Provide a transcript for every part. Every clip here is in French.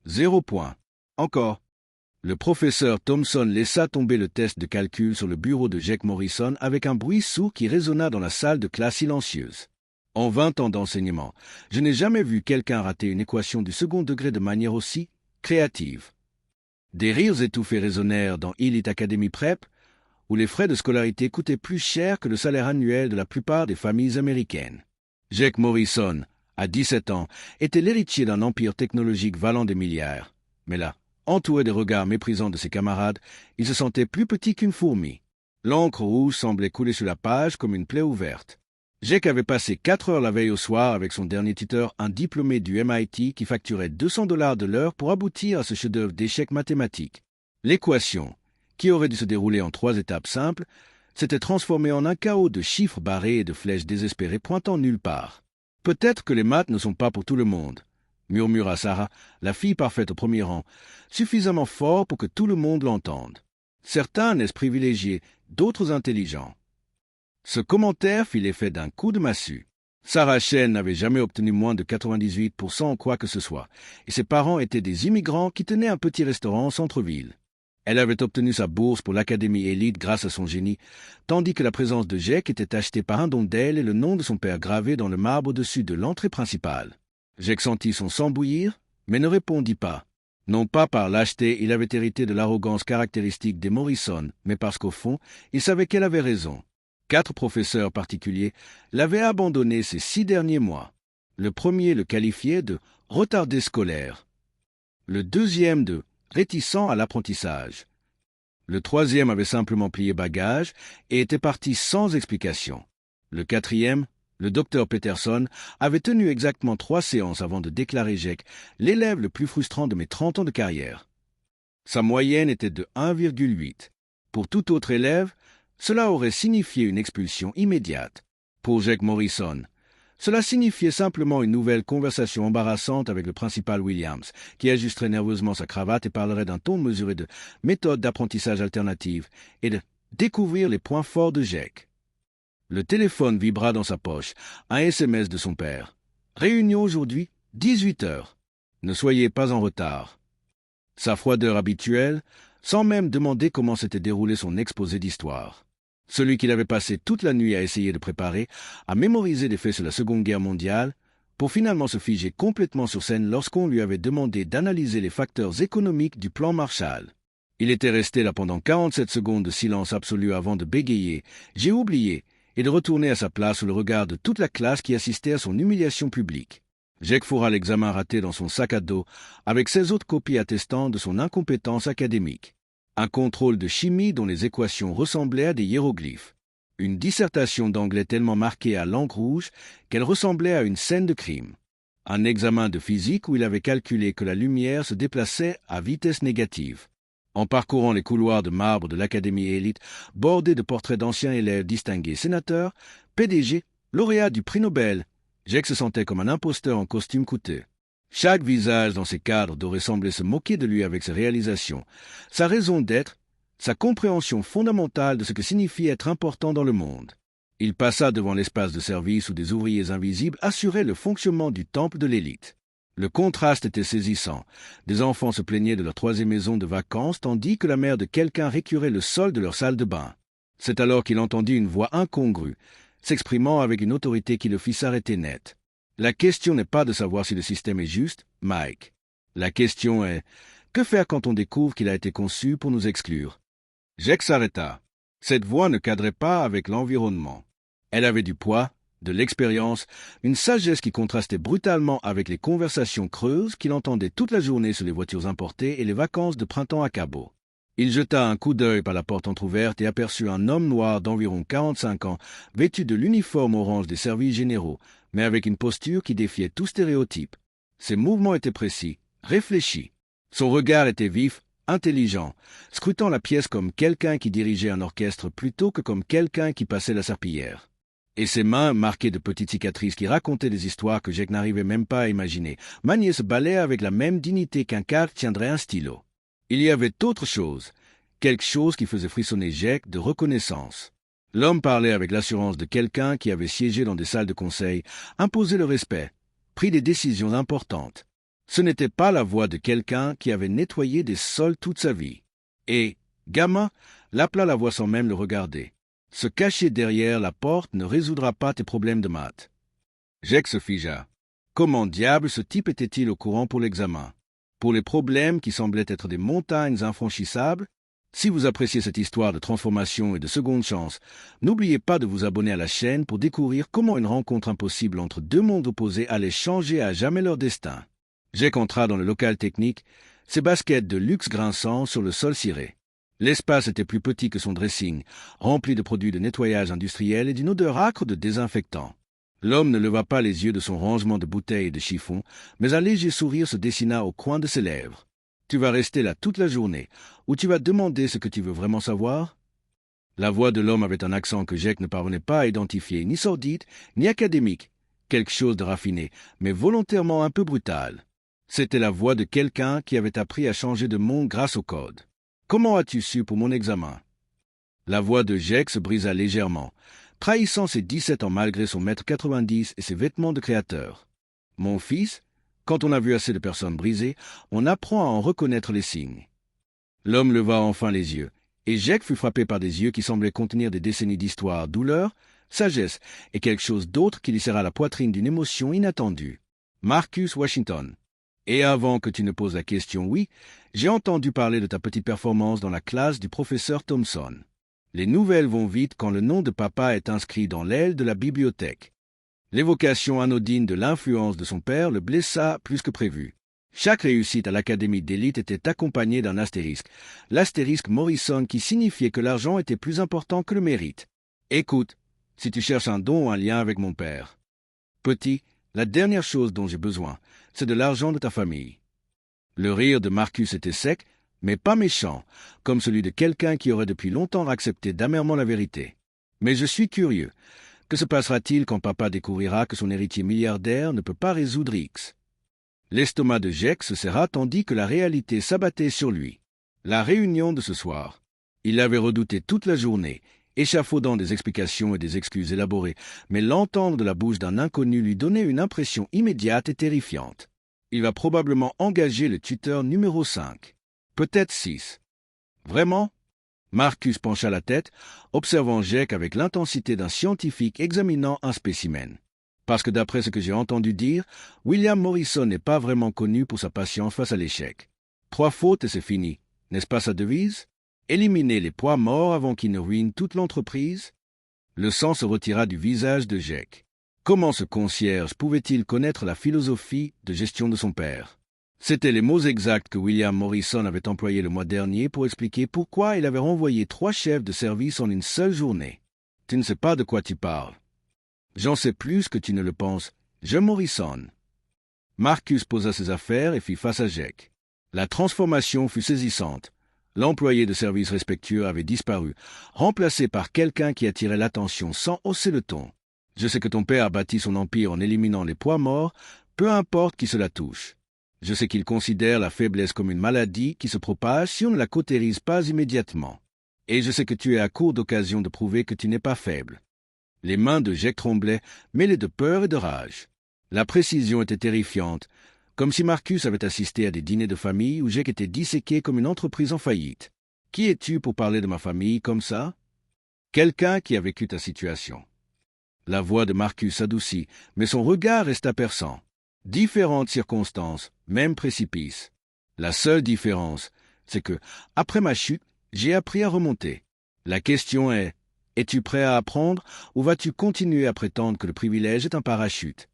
0 point. Encore. Le professeur Thomson laissa tomber le test de calcul sur le bureau de Jake Morrison avec un bruit sourd qui résonna dans la salle de classe silencieuse. En 20 ans d'enseignement, je n'ai jamais vu quelqu'un rater une équation du second degré de manière aussi créative. Des rires étouffés résonnèrent dans Elite Academy Prep, où les frais de scolarité coûtaient plus cher que le salaire annuel de la plupart des familles américaines. Jake Morrison, à 17 ans, était l'héritier d'un empire technologique valant des milliards. Mais là, entouré des regards méprisants de ses camarades, il se sentait plus petit qu'une fourmi. L'encre rouge semblait couler sur la page comme une plaie ouverte. Jake avait passé 4 heures la veille au soir avec son dernier tuteur, un diplômé du MIT qui facturait $200 de l'heure pour aboutir à ce chef-d'œuvre d'échecs mathématiques. L'équation, qui aurait dû se dérouler en 3 étapes simples, s'était transformée en un chaos de chiffres barrés et de flèches désespérées pointant nulle part. « Peut-être que les maths ne sont pas pour tout le monde », murmura Sarah, la fille parfaite au premier rang, suffisamment fort pour que tout le monde l'entende. Certains naissent privilégiés, d'autres intelligents. Ce commentaire fit l'effet d'un coup de massue. Sarah Chen n'avait jamais obtenu moins de 98% en quoi que ce soit, et ses parents étaient des immigrants qui tenaient un petit restaurant en centre-ville. Elle avait obtenu sa bourse pour l'Académie Élite grâce à son génie, tandis que la présence de Jake était achetée par un don d'elle et le nom de son père gravé dans le marbre au-dessus de l'entrée principale. Jake sentit son sang bouillir, mais ne répondit pas. Non pas par lâcheté, il avait hérité de l'arrogance caractéristique des Morrison, mais parce qu'au fond, il savait qu'elle avait raison. 4 professeurs particuliers l'avaient abandonné ces 6 derniers mois. Le premier le qualifiait de « retardé scolaire », le deuxième de « réticent à l'apprentissage ». Le troisième avait simplement plié bagage et était parti sans explication. Le quatrième, le docteur Peterson, avait tenu exactement 3 séances avant de déclarer Jake l'élève le plus frustrant de mes 30 ans de carrière. Sa moyenne était de 1,8. Pour tout autre élève, cela aurait signifié une expulsion immédiate. Pour Jake Morrison, cela signifiait simplement une nouvelle conversation embarrassante avec le principal Williams, qui ajusterait nerveusement sa cravate et parlerait d'un ton mesuré de méthode d'apprentissage alternative et de découvrir les points forts de Jake. Le téléphone vibra dans sa poche, un SMS de son père. « Réunion aujourd'hui, 18 heures. Ne soyez pas en retard. » Sa froideur habituelle, sans même demander comment s'était déroulé son exposé d'histoire. Celui qu'il avait passé toute la nuit à essayer de préparer, à mémoriser des faits sur la Seconde Guerre mondiale, pour finalement se figer complètement sur scène lorsqu'on lui avait demandé d'analyser les facteurs économiques du plan Marshall. Il était resté là pendant 47 secondes de silence absolu avant de bégayer « J'ai oublié » et de retourner à sa place sous le regard de toute la classe qui assistait à son humiliation publique. Jake fourra l'examen raté dans son sac à dos, avec 16 autres copies attestant de son incompétence académique. Un contrôle de chimie dont les équations ressemblaient à des hiéroglyphes. Une dissertation d'anglais tellement marquée à l'encre rouge qu'elle ressemblait à une scène de crime. Un examen de physique où il avait calculé que la lumière se déplaçait à vitesse négative. En parcourant les couloirs de marbre de l'Académie Élite, bordés de portraits d'anciens élèves distingués sénateurs, PDG, lauréats du prix Nobel, Jake se sentait comme un imposteur en costume coûteux. Chaque visage dans ces cadres dorés semblait se moquer de lui avec ses réalisations, sa raison d'être, sa compréhension fondamentale de ce que signifie être important dans le monde. Il passa devant l'espace de service où des ouvriers invisibles assuraient le fonctionnement du temple de l'élite. Le contraste était saisissant. Des enfants se plaignaient de leur 3e maison de vacances tandis que la mère de quelqu'un récurait le sol de leur salle de bain. C'est alors qu'il entendit une voix incongrue, s'exprimant avec une autorité qui le fit s'arrêter net. La question n'est pas de savoir si le système est juste, Mike. La question est, que faire quand on découvre qu'il a été conçu pour nous exclure? Jake s'arrêta. Cette voix ne cadrait pas avec l'environnement. Elle avait du poids, de l'expérience, une sagesse qui contrastait brutalement avec les conversations creuses qu'il entendait toute la journée sur les voitures importées et les vacances de printemps à Cabo. Il jeta un coup d'œil par la porte entr'ouverte et aperçut un homme noir d'environ 45 ans, vêtu de l'uniforme orange des services généraux, mais avec une posture qui défiait tout stéréotype. Ses mouvements étaient précis, réfléchis. Son regard était vif, intelligent, scrutant la pièce comme quelqu'un qui dirigeait un orchestre plutôt que comme quelqu'un qui passait la serpillière. Et ses mains, marquées de petites cicatrices qui racontaient des histoires que Jake n'arrivait même pas à imaginer, maniaient ce balai avec la même dignité qu'un cadre tiendrait un stylo. Il y avait autre chose, quelque chose qui faisait frissonner Jake de reconnaissance. L'homme parlait avec l'assurance de quelqu'un qui avait siégé dans des salles de conseil, imposé le respect, pris des décisions importantes. Ce n'était pas la voix de quelqu'un qui avait nettoyé des sols toute sa vie. Et, gamin, l'appela la voix sans même le regarder. Se cacher derrière la porte ne résoudra pas tes problèmes de maths. Jake se figea. Comment diable ce type était-il au courant pour l'examen? Pour les problèmes qui semblaient être des montagnes infranchissables? Si vous appréciez cette histoire de transformation et de seconde chance, n'oubliez pas de vous abonner à la chaîne pour découvrir comment une rencontre impossible entre deux mondes opposés allait changer à jamais leur destin. Jake entra dans le local technique, ses baskets de luxe grinçant sur le sol ciré. L'espace était plus petit que son dressing, rempli de produits de nettoyage industriel et d'une odeur âcre de désinfectant. L'homme ne leva pas les yeux de son rangement de bouteilles et de chiffons, mais un léger sourire se dessina au coin de ses lèvres. Tu vas rester là toute la journée, ou tu vas demander ce que tu veux vraiment savoir? La voix de l'homme avait un accent que Jake ne parvenait pas à identifier, ni sordide, ni académique, quelque chose de raffiné, mais volontairement un peu brutal. C'était la voix de quelqu'un qui avait appris à changer de monde grâce au code. Comment as-tu su pour mon examen? La voix de Jake se brisa légèrement, trahissant ses 17 ans malgré son mètre 90 et ses vêtements de créateur. Mon fils, quand on a vu assez de personnes brisées, on apprend à en reconnaître les signes. L'homme leva enfin les yeux, et Jake fut frappé par des yeux qui semblaient contenir des décennies d'histoire, douleur, sagesse et quelque chose d'autre qui lui serra la poitrine d'une émotion inattendue. Marcus Washington. Et avant que tu ne poses la question, oui, j'ai entendu parler de ta petite performance dans la classe du professeur Thompson. Les nouvelles vont vite quand le nom de papa est inscrit dans l'aile de la bibliothèque. L'évocation anodine de l'influence de son père le blessa plus que prévu. Chaque réussite à l'académie d'élite était accompagnée d'un astérisque, l'astérisque Morrison qui signifiait que l'argent était plus important que le mérite. Écoute, si tu cherches un don ou un lien avec mon père. Petit, la dernière chose dont j'ai besoin, c'est de l'argent de ta famille. Le rire de Marcus était sec, mais pas méchant, comme celui de quelqu'un qui aurait depuis longtemps accepté d'amèrement la vérité. Mais je suis curieux. Que se passera-t-il quand papa découvrira que son héritier milliardaire ne peut pas résoudre X? L'estomac de Jake se serra tandis que la réalité s'abattait sur lui. La réunion de ce soir. Il l'avait redouté toute la journée, échafaudant des explications et des excuses élaborées, mais l'entendre de la bouche d'un inconnu lui donnait une impression immédiate et terrifiante. Il va probablement engager le tuteur numéro 5. Peut-être 6. Vraiment? Marcus pencha la tête, observant Jake avec l'intensité d'un scientifique examinant un spécimen. Parce que d'après ce que j'ai entendu dire, William Morrison n'est pas vraiment connu pour sa patience face à l'échec. 3 fautes et c'est fini. N'est-ce pas sa devise? Éliminer les poids morts avant qu'ils ne ruinent toute l'entreprise? Le sang se retira du visage de Jake. Comment ce concierge pouvait-il connaître la philosophie de gestion de son père? C'étaient les mots exacts que William Morrison avait employés le mois dernier pour expliquer pourquoi il avait renvoyé 3 chefs de service en une seule journée. Tu ne sais pas de quoi tu parles. J'en sais plus que tu ne le penses. Je Morrison. Marcus posa ses affaires et fit face à Jake. La transformation fut saisissante. L'employé de service respectueux avait disparu, remplacé par quelqu'un qui attirait l'attention sans hausser le ton. Je sais que ton père a bâti son empire en éliminant les poids morts, peu importe qui cela touche. Je sais qu'il considère la faiblesse comme une maladie qui se propage si on ne la cautérise pas immédiatement. Et je sais que tu es à court d'occasion de prouver que tu n'es pas faible. Les mains de Jake tremblaient, mêlées de peur et de rage. La précision était terrifiante, comme si Marcus avait assisté à des dîners de famille où Jake était disséqué comme une entreprise en faillite. Qui es-tu pour parler de ma famille comme ça? Quelqu'un qui a vécu ta situation. La voix de Marcus s'adoucit, mais son regard resta perçant. Différentes circonstances, même précipice. La seule différence, c'est que, après ma chute, j'ai appris à remonter. La question est, es-tu prêt à apprendre ou vas-tu continuer à prétendre que le privilège est un parachute?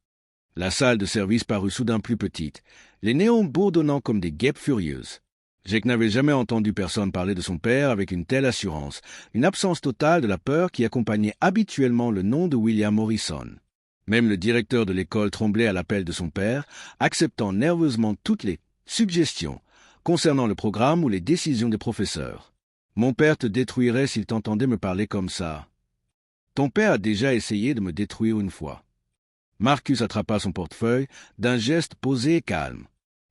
La salle de service parut soudain plus petite, les néons bourdonnant comme des guêpes furieuses. Jake n'avait jamais entendu personne parler de son père avec une telle assurance, une absence totale de la peur qui accompagnait habituellement le nom de William Morrison. Même le directeur de l'école tremblait à l'appel de son père, acceptant nerveusement toutes les suggestions concernant le programme ou les décisions des professeurs. Mon père te détruirait s'il t'entendait me parler comme ça. Ton père a déjà essayé de me détruire une fois. Marcus attrapa son portefeuille d'un geste posé et calme.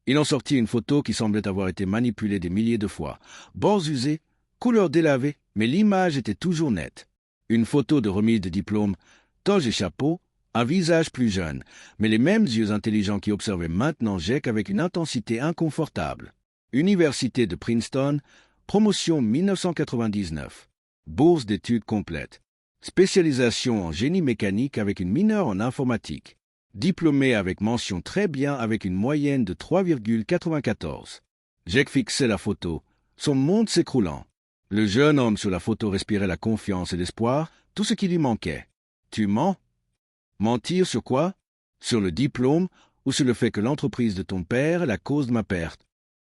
Il en sortit une photo qui semblait avoir été manipulée des milliers de fois. Bords usés, couleur délavée, mais l'image était toujours nette. Une photo de remise de diplôme, toge et chapeau, Un visage plus jeune, mais les mêmes yeux intelligents qui observaient maintenant Jake avec une intensité inconfortable. Université de Princeton, promotion 1999. Bourse d'études complète. Spécialisation en génie mécanique avec une mineure en informatique. Diplômé avec mention très bien avec une moyenne de 3,94. Jake fixait la photo, son monde s'écroulant. Le jeune homme sur la photo respirait la confiance et l'espoir, tout ce qui lui manquait. Tu mens? Mentir sur quoi? Sur le diplôme ou sur le fait que l'entreprise de ton père est la cause de ma perte?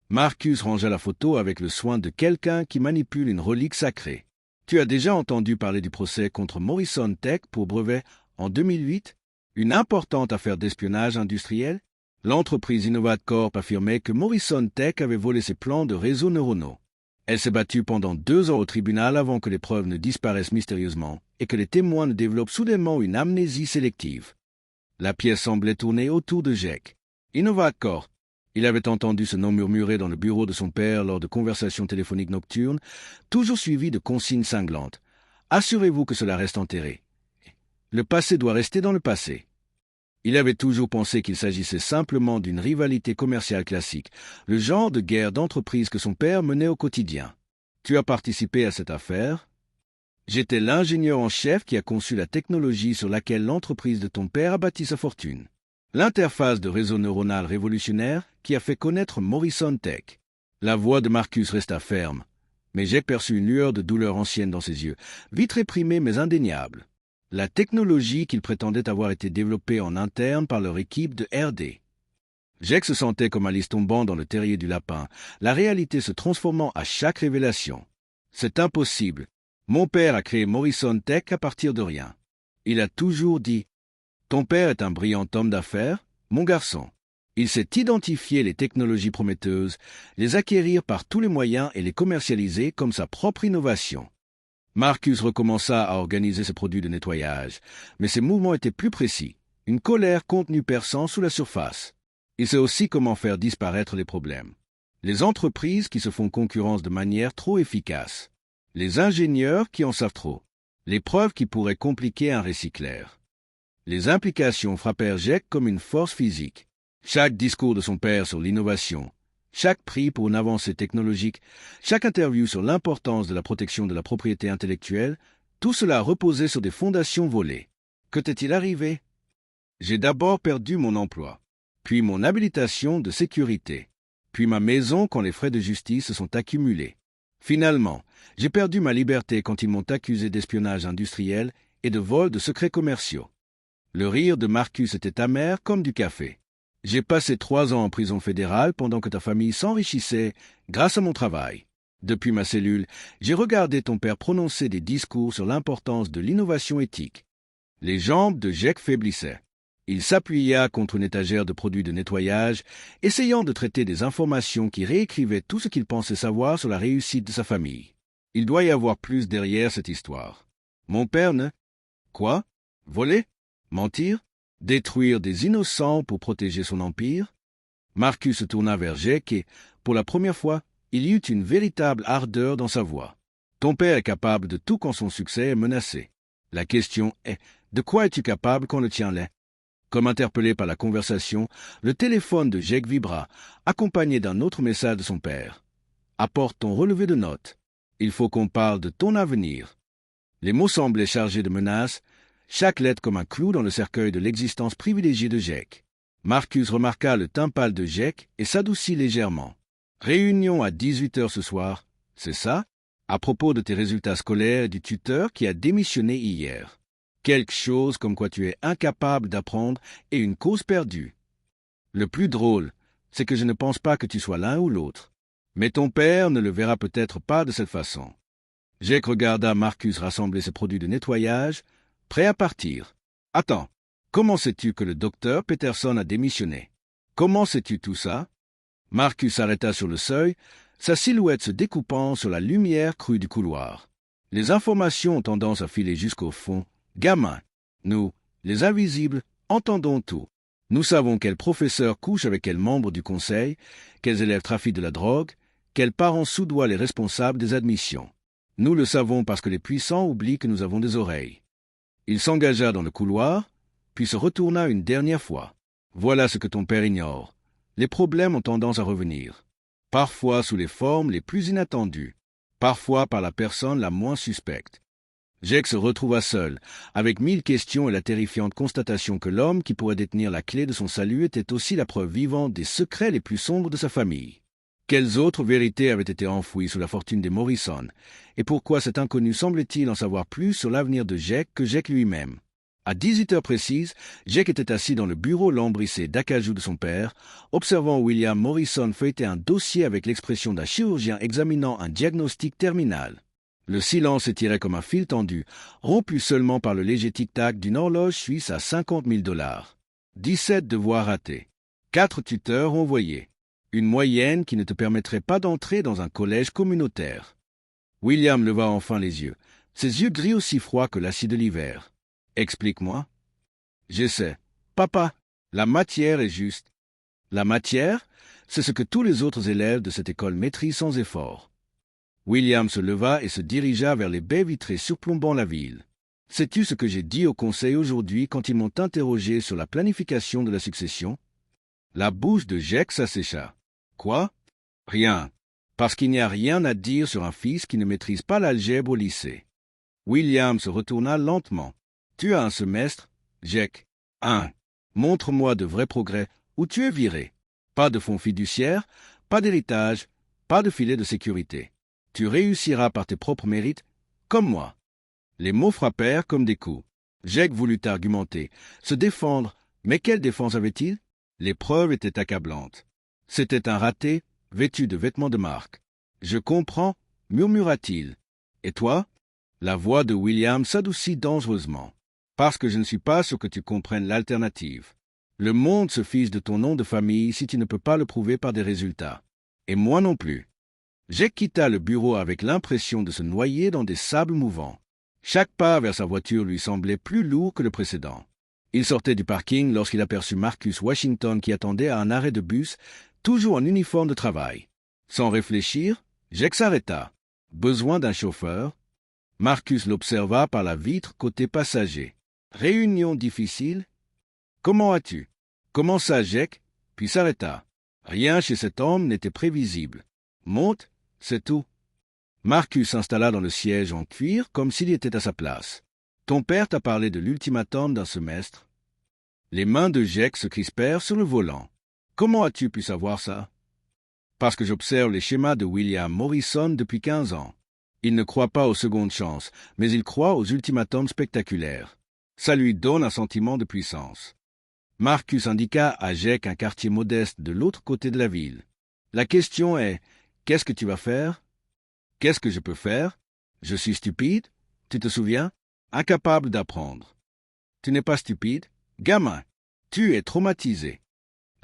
Marcus rangea la photo avec le soin de quelqu'un qui manipule une relique sacrée. Tu as déjà entendu parler du procès contre Morrison Tech pour brevet en 2008? Une importante affaire d'espionnage industriel? L'entreprise InnovatCorp affirmait que Morrison Tech avait volé ses plans de réseaux neuronaux. Elle s'est battue pendant 2 ans au tribunal avant que les preuves ne disparaissent mystérieusement et que les témoins ne développent soudainement une amnésie sélective. La pièce semblait tourner autour de Jake. InnovatCorp. Il avait entendu ce nom murmurer dans le bureau de son père lors de conversations téléphoniques nocturnes, toujours suivies de consignes cinglantes. Assurez-vous que cela reste enterré. Le passé doit rester dans le passé. Il avait toujours pensé qu'il s'agissait simplement d'une rivalité commerciale classique, le genre de guerre d'entreprise que son père menait au quotidien. Tu as participé à cette affaire? J'étais l'ingénieur en chef qui a conçu la technologie sur laquelle l'entreprise de ton père a bâti sa fortune. L'interface de réseau neuronal révolutionnaire qui a fait connaître Morrison Tech. La voix de Marcus resta ferme, mais j'ai perçu une lueur de douleur ancienne dans ses yeux, vite réprimée mais indéniable. La technologie qu'il prétendait avoir été développée en interne par leur équipe de R&D. Jake se sentait comme Alice tombant dans le terrier du lapin, la réalité se transformant à chaque révélation. C'est impossible. Mon père a créé Morrison Tech à partir de rien. Il a toujours dit « Ton père est un brillant homme d'affaires, mon garçon. Il sait identifier les technologies prometteuses, les acquérir par tous les moyens et les commercialiser comme sa propre innovation. » Marcus recommença à organiser ses produits de nettoyage, mais ses mouvements étaient plus précis, une colère contenue perçant sous la surface. Il sait aussi comment faire disparaître les problèmes. Les entreprises qui se font concurrence de manière trop efficace. Les ingénieurs qui en savent trop. Les preuves qui pourraient compliquer un récit clair. Les implications frappèrent Jake comme une force physique. Chaque discours de son père sur l'innovation, chaque prix pour une avancée technologique, chaque interview sur l'importance de la protection de la propriété intellectuelle, tout cela reposait sur des fondations volées. Que t'est-il arrivé? J'ai d'abord perdu mon emploi, puis mon habilitation de sécurité, puis ma maison quand les frais de justice se sont accumulés. Finalement, j'ai perdu ma liberté quand ils m'ont accusé d'espionnage industriel et de vol de secrets commerciaux. Le rire de Marcus était amer comme du café. J'ai passé 3 ans en prison fédérale pendant que ta famille s'enrichissait grâce à mon travail. Depuis ma cellule, j'ai regardé ton père prononcer des discours sur l'importance de l'innovation éthique. Les jambes de Jake faiblissaient. Il s'appuya contre une étagère de produits de nettoyage, essayant de traiter des informations qui réécrivaient tout ce qu'il pensait savoir sur la réussite de sa famille. Il doit y avoir plus derrière cette histoire. Mon père ne... Quoi? Voler? Mentir? Détruire des innocents pour protéger son empire? Marcus se tourna vers Jake et, pour la première fois, il y eut une véritable ardeur dans sa voix. Ton père est capable de tout quand son succès est menacé. La question est, de quoi es-tu capable quand le tien l'est? Comme interpellé par la conversation, le téléphone de Jake vibra, accompagné d'un autre message de son père. Apporte ton relevé de notes. Il faut qu'on parle de ton avenir. Les mots semblaient chargés de menaces, chaque lettre comme un clou dans le cercueil de l'existence privilégiée de Jake. Marcus remarqua le teint pâle de Jake et s'adoucit légèrement. Réunion à 18h ce soir, c'est ça? À propos de tes résultats scolaires et du tuteur qui a démissionné hier. Quelque chose comme quoi tu es incapable d'apprendre et une cause perdue. Le plus drôle, c'est que je ne pense pas que tu sois l'un ou l'autre. Mais ton père ne le verra peut-être pas de cette façon. Jake regarda Marcus rassembler ses produits de nettoyage, prêt à partir. Attends, comment sais-tu que le docteur Peterson a démissionné? Comment sais-tu tout ça? Marcus s'arrêta sur le seuil, sa silhouette se découpant sur la lumière crue du couloir. Les informations ont tendance à filer jusqu'au fond. Gamin, nous, les invisibles, entendons tout. Nous savons quel professeur couche avec quel membre du conseil, quels élèves trafiquent de la drogue, quels parents soudoient les responsables des admissions. Nous le savons parce que les puissants oublient que nous avons des oreilles. Il s'engagea dans le couloir, puis se retourna une dernière fois. Voilà ce que ton père ignore. Les problèmes ont tendance à revenir. Parfois sous les formes les plus inattendues. Parfois par la personne la moins suspecte. Jake se retrouva seul, avec 1000 questions et la terrifiante constatation que l'homme qui pourrait détenir la clé de son salut était aussi la preuve vivante des secrets les plus sombres de sa famille. Quelles autres vérités avaient été enfouies sous la fortune des Morrison, et pourquoi cet inconnu semblait-il en savoir plus sur l'avenir de Jake que Jake lui-même? À 18 heures précises, Jake était assis dans le bureau lambrissé d'acajou de son père, observant William Morrison feuilleter un dossier avec l'expression d'un chirurgien examinant un diagnostic terminal. Le silence s'étirait comme un fil tendu, rompu seulement par le léger tic-tac d'une horloge suisse à 50 000 $. 17 devoirs ratés. 4 tuteurs envoyés. Une moyenne qui ne te permettrait pas d'entrer dans un collège communautaire. William leva enfin les yeux, ses yeux gris aussi froids que l'acier de l'hiver. Explique-moi. J'essaie. Papa, la matière est juste. La matière, c'est ce que tous les autres élèves de cette école maîtrisent sans effort. William se leva et se dirigea vers les baies vitrées surplombant la ville. Sais-tu ce que j'ai dit au conseil aujourd'hui quand ils m'ont interrogé sur la planification de la succession? La bouche de Jake s'assécha. Quoi? Rien. Parce qu'il n'y a rien à dire sur un fils qui ne maîtrise pas l'algèbre au lycée. William se retourna lentement. Tu as un semestre, Jake. 1. Montre-moi de vrais progrès ou tu es viré. Pas de fonds fiduciaires, pas d'héritage, pas de filet de sécurité. Tu réussiras par tes propres mérites, comme moi. Les mots frappèrent comme des coups. Jake voulut argumenter, se défendre, mais quelle défense avait-il? Les preuves étaient accablantes. C'était un raté, vêtu de vêtements de marque. Je comprends, murmura-t-il. Et toi? La voix de William s'adoucit dangereusement. Parce que je ne suis pas sûr que tu comprennes l'alternative. Le monde se fiche de ton nom de famille si tu ne peux pas le prouver par des résultats. Et moi non plus. Jake quitta le bureau avec l'impression de se noyer dans des sables mouvants. Chaque pas vers sa voiture lui semblait plus lourd que le précédent. Il sortait du parking lorsqu'il aperçut Marcus Washington qui attendait à un arrêt de bus, toujours en uniforme de travail. Sans réfléchir, Jake s'arrêta. Besoin d'un chauffeur? Marcus l'observa par la vitre côté passager. Réunion difficile? Comment as-tu? Commença Jake, puis s'arrêta. Rien chez cet homme n'était prévisible. Monte, c'est tout. Marcus s'installa dans le siège en cuir comme s'il était à sa place. Ton père t'a parlé de l'ultimatum d'un semestre? Les mains de Jake se crispèrent sur le volant. Comment as-tu pu savoir ça? Parce que j'observe les schémas de William Morrison depuis 15 ans. Il ne croit pas aux secondes chances, mais il croit aux ultimatums spectaculaires. Ça lui donne un sentiment de puissance. Marcus indiqua à Jake un quartier modeste de l'autre côté de la ville. La question est, qu'est-ce que tu vas faire? Qu'est-ce que je peux faire? Je suis stupide? Tu te souviens? Incapable d'apprendre. Tu n'es pas stupide? Gamin, tu es traumatisé.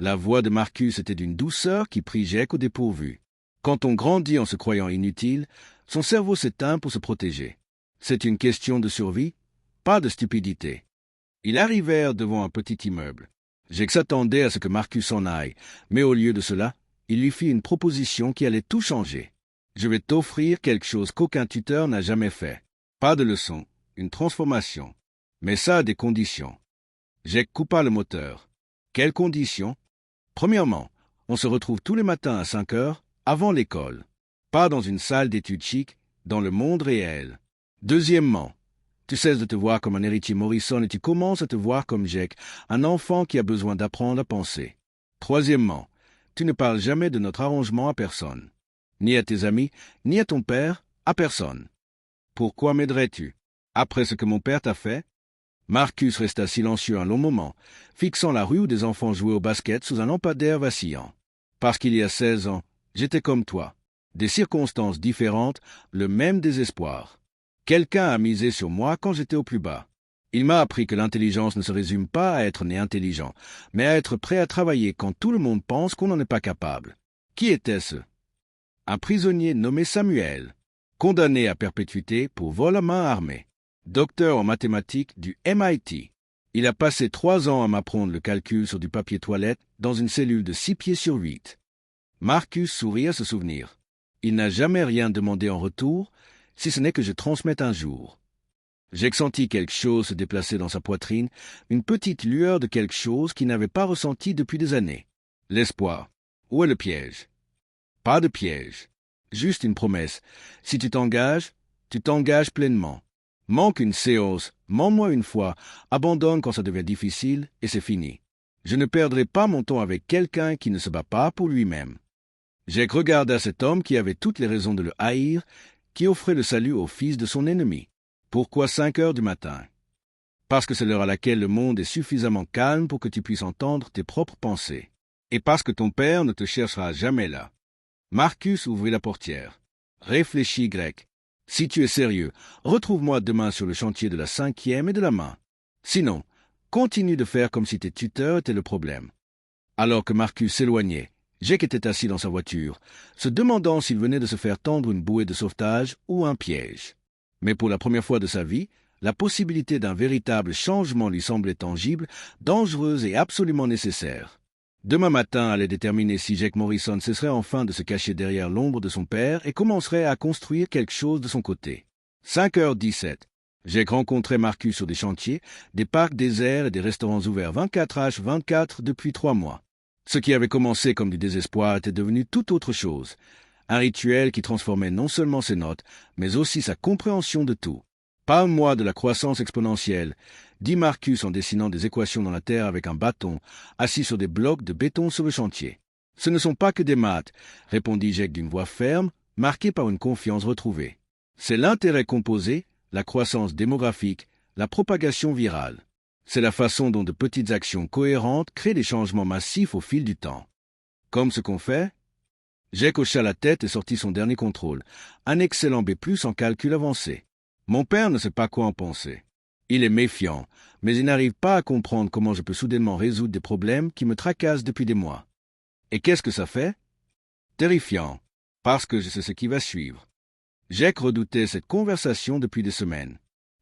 La voix de Marcus était d'une douceur qui prit Jake au dépourvu. Quand on grandit en se croyant inutile, son cerveau s'éteint pour se protéger. C'est une question de survie, pas de stupidité. Ils arrivèrent devant un petit immeuble. Jake s'attendait à ce que Marcus s'en aille, mais au lieu de cela, il lui fit une proposition qui allait tout changer. Je vais t'offrir quelque chose qu'aucun tuteur n'a jamais fait. Pas de leçon, une transformation. Mais ça a des conditions. Jake coupa le moteur. Quelles conditions? Premièrement, on se retrouve tous les matins à 5 heures, avant l'école. Pas dans une salle d'études chic, dans le monde réel. Deuxièmement, tu cesses de te voir comme un héritier Morrison et tu commences à te voir comme Jake, un enfant qui a besoin d'apprendre à penser. Troisièmement, tu ne parles jamais de notre arrangement à personne. Ni à tes amis, ni à ton père, à personne. Pourquoi m'aiderais-tu? Après ce que mon père t'a fait? Marcus resta silencieux un long moment, fixant la rue où des enfants jouaient au basket sous un lampadaire vacillant. Parce qu'il y a 16 ans, j'étais comme toi. Des circonstances différentes, le même désespoir. Quelqu'un a misé sur moi quand j'étais au plus bas. Il m'a appris que l'intelligence ne se résume pas à être né intelligent, mais à être prêt à travailler quand tout le monde pense qu'on n'en est pas capable. Qui était-ce? Un prisonnier nommé Samuel, condamné à perpétuité pour vol à main armée. Docteur en mathématiques du MIT. Il a passé 3 ans à m'apprendre le calcul sur du papier toilette dans une cellule de 6 pieds sur 8. Marcus sourit à ce souvenir. Il n'a jamais rien demandé en retour, si ce n'est que je transmette un jour. J'ai senti quelque chose se déplacer dans sa poitrine, une petite lueur de quelque chose qu'il n'avait pas ressenti depuis des années. L'espoir. Où est le piège? Pas de piège. Juste une promesse. Si tu t'engages pleinement. Manque une séance, mens-moi une fois, abandonne quand ça devient difficile, et c'est fini. Je ne perdrai pas mon temps avec quelqu'un qui ne se bat pas pour lui-même. Jake regarda cet homme qui avait toutes les raisons de le haïr, qui offrait le salut au fils de son ennemi. Pourquoi 5 heures du matin? Parce que c'est l'heure à laquelle le monde est suffisamment calme pour que tu puisses entendre tes propres pensées. Et parce que ton père ne te cherchera jamais là. Marcus ouvrit la portière. Réfléchis, Greg. Si tu es sérieux, retrouve-moi demain sur le chantier de la 5e et de la main. Sinon, continue de faire comme si tes tuteurs étaient le problème. Alors que Marcus s'éloignait, Jake était assis dans sa voiture, se demandant s'il venait de se faire tendre une bouée de sauvetage ou un piège. Mais pour la première fois de sa vie, la possibilité d'un véritable changement lui semblait tangible, dangereuse et absolument nécessaire. Demain matin allait déterminer si Jake Morrison cesserait enfin de se cacher derrière l'ombre de son père et commencerait à construire quelque chose de son côté. 5h17. Jake rencontrait Marcus sur des chantiers, des parcs déserts et des restaurants ouverts 24h24 depuis 3 mois. Ce qui avait commencé comme du désespoir était devenu tout autre chose. Un rituel qui transformait non seulement ses notes, mais aussi sa compréhension de tout. Parle-moi de la croissance exponentielle, dit Marcus en dessinant des équations dans la terre avec un bâton, assis sur des blocs de béton sur le chantier. Ce ne sont pas que des maths, répondit Jake d'une voix ferme, marquée par une confiance retrouvée. C'est l'intérêt composé, la croissance démographique, la propagation virale. C'est la façon dont de petites actions cohérentes créent des changements massifs au fil du temps. Comme ce qu'on fait? Jake hocha la tête et sortit son dernier contrôle, un excellent B+ en calcul avancé. Mon père ne sait pas quoi en penser. Il est méfiant, mais il n'arrive pas à comprendre comment je peux soudainement résoudre des problèmes qui me tracassent depuis des mois. Et qu'est-ce que ça fait? Terrifiant, parce que je sais ce qui va suivre. Jake redoutait cette conversation depuis des semaines.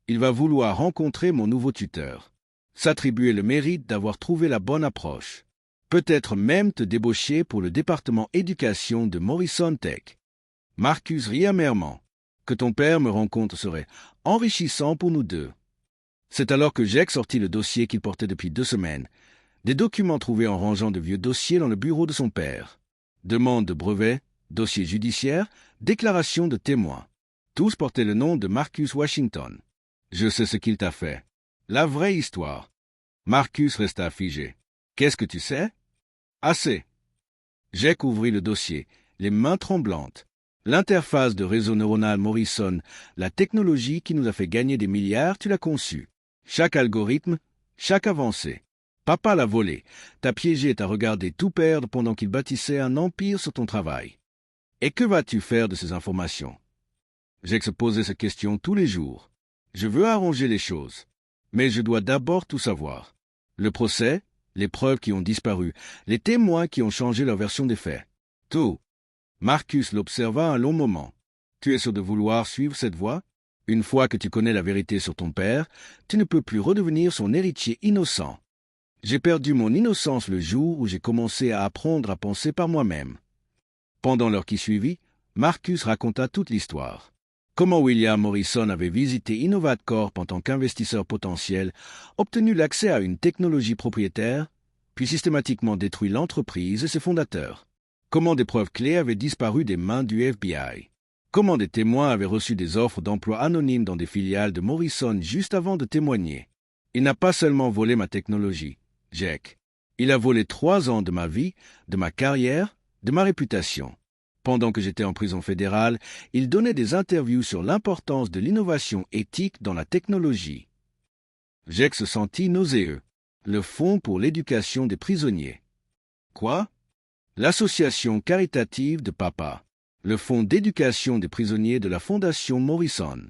Il va vouloir rencontrer mon nouveau tuteur, s'attribuer le mérite d'avoir trouvé la bonne approche. Peut-être même te débaucher pour le département éducation de Morrison Tech. Marcus rit amèrement. Que ton père me rencontre serait enrichissant pour nous deux. C'est alors que Jake sortit le dossier qu'il portait depuis 2 semaines, des documents trouvés en rangeant de vieux dossiers dans le bureau de son père. Demande de brevet, dossier judiciaire, déclaration de témoin. Tous portaient le nom de Marcus Washington. Je sais ce qu'il t'a fait. La vraie histoire. Marcus resta figé. Qu'est-ce que tu sais? Assez. Jake ouvrit le dossier, les mains tremblantes. L'interface de réseau neuronal Morrison, la technologie qui nous a fait gagner des milliards, tu l'as conçue. Chaque algorithme, chaque avancée. Papa l'a volé, t'a piégé et t'a regardé tout perdre pendant qu'il bâtissait un empire sur ton travail. Et que vas-tu faire de ces informations? Jake se posait cette question tous les jours. Je veux arranger les choses, mais je dois d'abord tout savoir. Le procès, les preuves qui ont disparu, les témoins qui ont changé leur version des faits. Tout. Marcus l'observa un long moment. Tu es sûr de vouloir suivre cette voie? Une fois que tu connais la vérité sur ton père, tu ne peux plus redevenir son héritier innocent. J'ai perdu mon innocence le jour où j'ai commencé à apprendre à penser par moi-même. Pendant l'heure qui suivit, Marcus raconta toute l'histoire. Comment William Morrison avait visité InnovatCorp en tant qu'investisseur potentiel, obtenu l'accès à une technologie propriétaire, puis systématiquement détruit l'entreprise et ses fondateurs. Comment des preuves clés avaient disparu des mains du FBI. Comment des témoins avaient reçu des offres d'emploi anonymes dans des filiales de Morrison juste avant de témoigner. Il n'a pas seulement volé ma technologie, Jake. Il a volé 3 ans de ma vie, de ma carrière, de ma réputation. Pendant que j'étais en prison fédérale, il donnait des interviews sur l'importance de l'innovation éthique dans la technologie. Jake se sentit nauséeux. Le Fonds pour l'éducation des prisonniers. Quoi? L'association caritative de papa. Le Fonds d'éducation des prisonniers de la Fondation Morrison.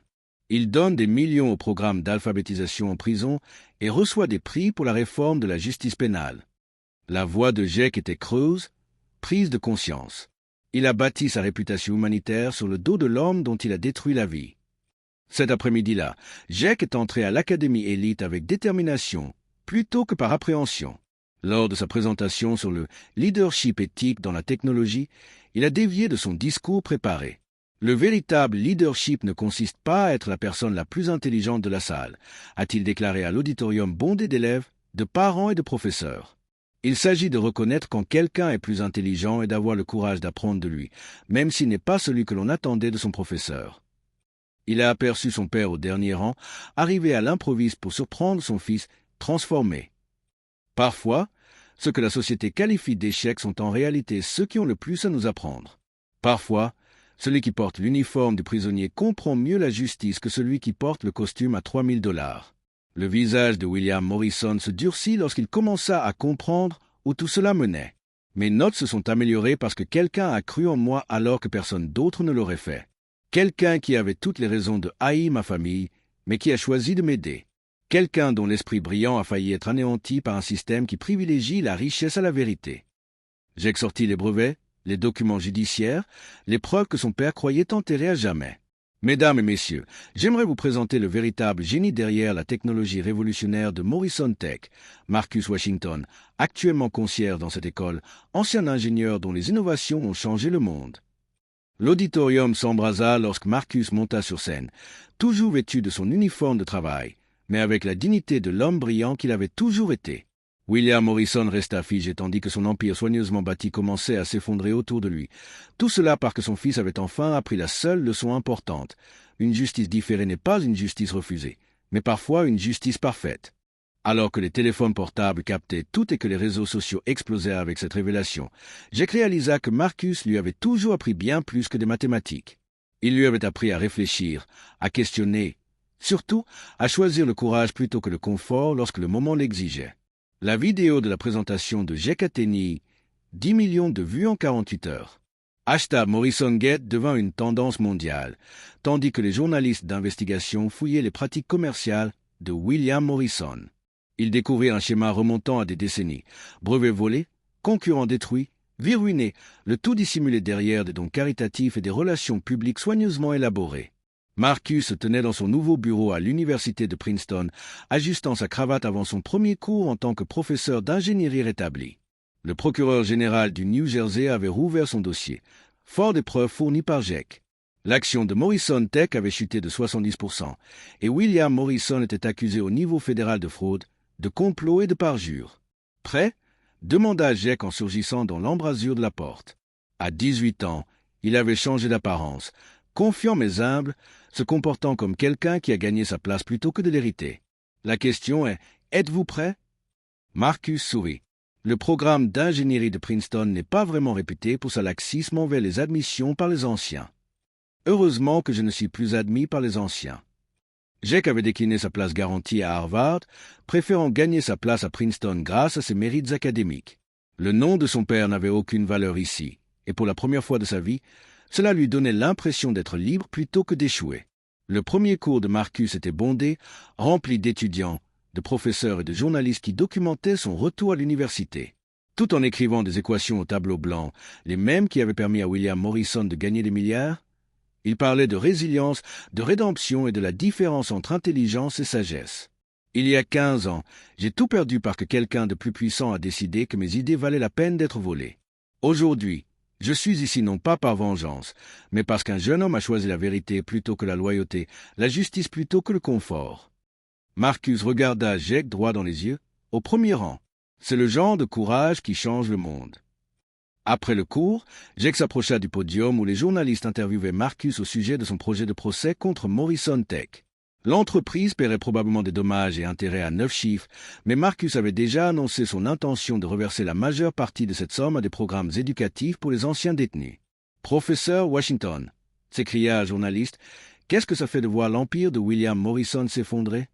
Il donne des millions au programme d'alphabétisation en prison et reçoit des prix pour la réforme de la justice pénale. La voix de Jake était creuse, prise de conscience. Il a bâti sa réputation humanitaire sur le dos de l'homme dont il a détruit la vie. Cet après-midi-là, Jake est entré à l'Académie Élite avec détermination, plutôt que par appréhension. Lors de sa présentation sur le leadership éthique dans la technologie, il a dévié de son discours préparé. Le véritable leadership ne consiste pas à être la personne la plus intelligente de la salle, a-t-il déclaré à l'auditorium bondé d'élèves, de parents et de professeurs. Il s'agit de reconnaître quand quelqu'un est plus intelligent et d'avoir le courage d'apprendre de lui, même s'il n'est pas celui que l'on attendait de son professeur. Il a aperçu son père au dernier rang, arrivé à l'improviste pour surprendre son fils, transformé. Parfois, ce que la société qualifie d'échecs sont en réalité ceux qui ont le plus à nous apprendre. Parfois, celui qui porte l'uniforme du prisonnier comprend mieux la justice que celui qui porte le costume à $3000. Le visage de William Morrison se durcit lorsqu'il commença à comprendre où tout cela menait. Mes notes se sont améliorées parce que quelqu'un a cru en moi alors que personne d'autre ne l'aurait fait. Quelqu'un qui avait toutes les raisons de haïr ma famille, mais qui a choisi de m'aider. Quelqu'un dont l'esprit brillant a failli être anéanti par un système qui privilégie la richesse à la vérité. J'ai sorti les brevets, les documents judiciaires, les preuves que son père croyait enterrées à jamais. Mesdames et messieurs, j'aimerais vous présenter le véritable génie derrière la technologie révolutionnaire de Morrison Tech, Marcus Washington, actuellement concierge dans cette école, ancien ingénieur dont les innovations ont changé le monde. L'auditorium s'embrasa lorsque Marcus monta sur scène, toujours vêtu de son uniforme de travail, mais avec la dignité de l'homme brillant qu'il avait toujours été. William Morrison resta figé tandis que son empire soigneusement bâti commençait à s'effondrer autour de lui. Tout cela parce que son fils avait enfin appris la seule leçon importante. Une justice différée n'est pas une justice refusée, mais parfois une justice parfaite. Alors que les téléphones portables captaient tout et que les réseaux sociaux explosaient avec cette révélation, Jack réalisa que Marcus lui avait toujours appris bien plus que des mathématiques. Il lui avait appris à réfléchir, à questionner, surtout à choisir le courage plutôt que le confort lorsque le moment l'exigeait. La vidéo de la présentation de Jack atteignit 10 millions de vues en 48 heures. #MorrisonGate devint une tendance mondiale, tandis que les journalistes d'investigation fouillaient les pratiques commerciales de William Morrison. Ils découvrirent un schéma remontant à des décennies. Brevets volés, concurrents détruits, vies ruinées, le tout dissimulé derrière des dons caritatifs et des relations publiques soigneusement élaborées. Marcus se tenait dans son nouveau bureau à l'université de Princeton, ajustant sa cravate avant son premier cours en tant que professeur d'ingénierie rétabli. Le procureur général du New Jersey avait rouvert son dossier, fort des preuves fournies par Jack. L'action de Morrison Tech avait chuté de 70%, et William Morrison était accusé au niveau fédéral de fraude, de complot et de parjure. Prêt? Demanda Jack en surgissant dans l'embrasure de la porte. À 18 ans, il avait changé d'apparence, confiant mais humble, se comportant comme quelqu'un qui a gagné sa place plutôt que de l'hériter. La question est, êtes-vous prêt? Marcus sourit. Le programme d'ingénierie de Princeton n'est pas vraiment réputé pour sa laxisme envers les admissions par les anciens. Heureusement que je ne suis plus admis par les anciens. Jack avait décliné sa place garantie à Harvard, préférant gagner sa place à Princeton grâce à ses mérites académiques. Le nom de son père n'avait aucune valeur ici, et pour la première fois de sa vie, cela lui donnait l'impression d'être libre plutôt que d'échouer. Le premier cours de Marcus était bondé, rempli d'étudiants, de professeurs et de journalistes qui documentaient son retour à l'université. Tout en écrivant des équations au tableau blanc, les mêmes qui avaient permis à William Morrison de gagner des milliards, il parlait de résilience, de rédemption et de la différence entre intelligence et sagesse. Il y a 15 ans, j'ai tout perdu parce que quelqu'un de plus puissant a décidé que mes idées valaient la peine d'être volées. Aujourd'hui, je suis ici non pas par vengeance, mais parce qu'un jeune homme a choisi la vérité plutôt que la loyauté, la justice plutôt que le confort. Marcus regarda Jack droit dans les yeux, au premier rang. C'est le genre de courage qui change le monde. Après le cours, Jack s'approcha du podium où les journalistes interviewaient Marcus au sujet de son projet de procès contre Morrison Tech. L'entreprise paierait probablement des dommages et intérêts à 9 chiffres, mais Marcus avait déjà annoncé son intention de reverser la majeure partie de cette somme à des programmes éducatifs pour les anciens détenus. « Professeur Washington », s'écria un journaliste, « qu'est-ce que ça fait de voir l'empire de William Morrison s'effondrer ?»«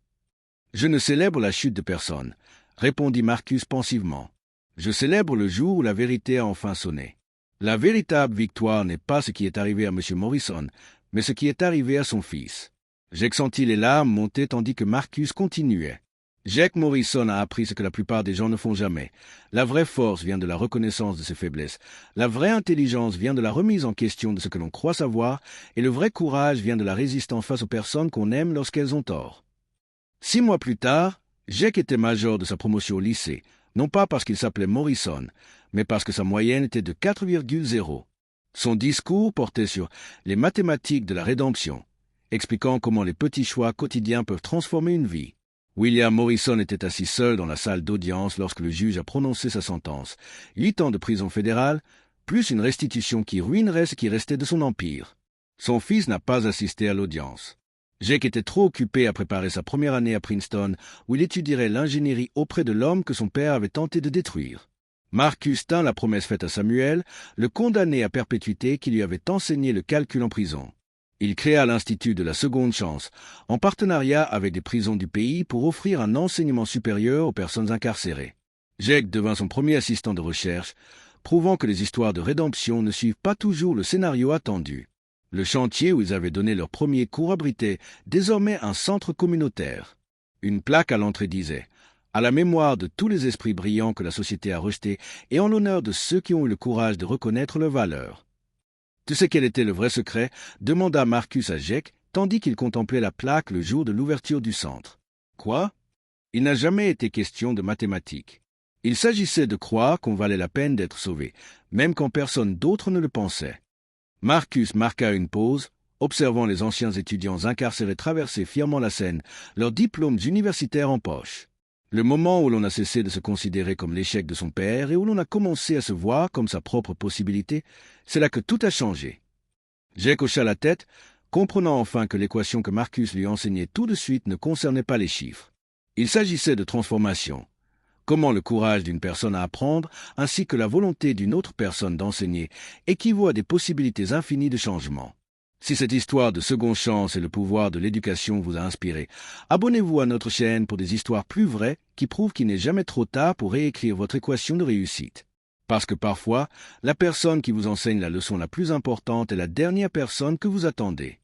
Je ne célèbre la chute de personne », répondit Marcus pensivement. Je célèbre le jour où la vérité a enfin sonné. La véritable victoire n'est pas ce qui est arrivé à M. Morrison, mais ce qui est arrivé à son fils. Jack sentit les larmes monter tandis que Marcus continuait. Jack Morrison a appris ce que la plupart des gens ne font jamais. La vraie force vient de la reconnaissance de ses faiblesses. La vraie intelligence vient de la remise en question de ce que l'on croit savoir, et le vrai courage vient de la résistance face aux personnes qu'on aime lorsqu'elles ont tort. 6 mois plus tard, Jack était major de sa promotion au lycée, non pas parce qu'il s'appelait Morrison, mais parce que sa moyenne était de 4,0. Son discours portait sur les mathématiques de la rédemption, expliquant comment les petits choix quotidiens peuvent transformer une vie. William Morrison était assis seul dans la salle d'audience lorsque le juge a prononcé sa sentence. 8 ans de prison fédérale, plus une restitution qui ruinerait ce qui restait de son empire. Son fils n'a pas assisté à l'audience. Jake était trop occupé à préparer sa première année à Princeton, où il étudierait l'ingénierie auprès de l'homme que son père avait tenté de détruire. Marcus tint la promesse faite à Samuel, le condamné à perpétuité qui lui avait enseigné le calcul en prison. Il créa l'Institut de la Seconde Chance, en partenariat avec des prisons du pays pour offrir un enseignement supérieur aux personnes incarcérées. Jake devint son premier assistant de recherche, prouvant que les histoires de rédemption ne suivent pas toujours le scénario attendu. Le chantier où ils avaient donné leur premier cours abritait désormais un centre communautaire. Une plaque à l'entrée disait « À la mémoire de tous les esprits brillants que la société a rejetés et en l'honneur de ceux qui ont eu le courage de reconnaître leur valeur. » Tu sais quel était le vrai secret? Demanda Marcus à Jake, tandis qu'il contemplait la plaque le jour de l'ouverture du centre. Quoi? Il n'a jamais été question de mathématiques. Il s'agissait de croire qu'on valait la peine d'être sauvé, même quand personne d'autre ne le pensait. Marcus marqua une pause, observant les anciens étudiants incarcérés traverser fièrement la scène, leurs diplômes universitaires en poche. Le moment où l'on a cessé de se considérer comme l'échec de son père et où l'on a commencé à se voir comme sa propre possibilité, c'est là que tout a changé. Jake hocha la tête, comprenant enfin que l'équation que Marcus lui enseignait tout de suite ne concernait pas les chiffres. Il s'agissait de transformation. Comment le courage d'une personne à apprendre, ainsi que la volonté d'une autre personne d'enseigner, équivaut à des possibilités infinies de changement. Si cette histoire de seconde chance et le pouvoir de l'éducation vous a inspiré, abonnez-vous à notre chaîne pour des histoires plus vraies qui prouvent qu'il n'est jamais trop tard pour réécrire votre équation de réussite. Parce que parfois, la personne qui vous enseigne la leçon la plus importante est la dernière personne que vous attendez.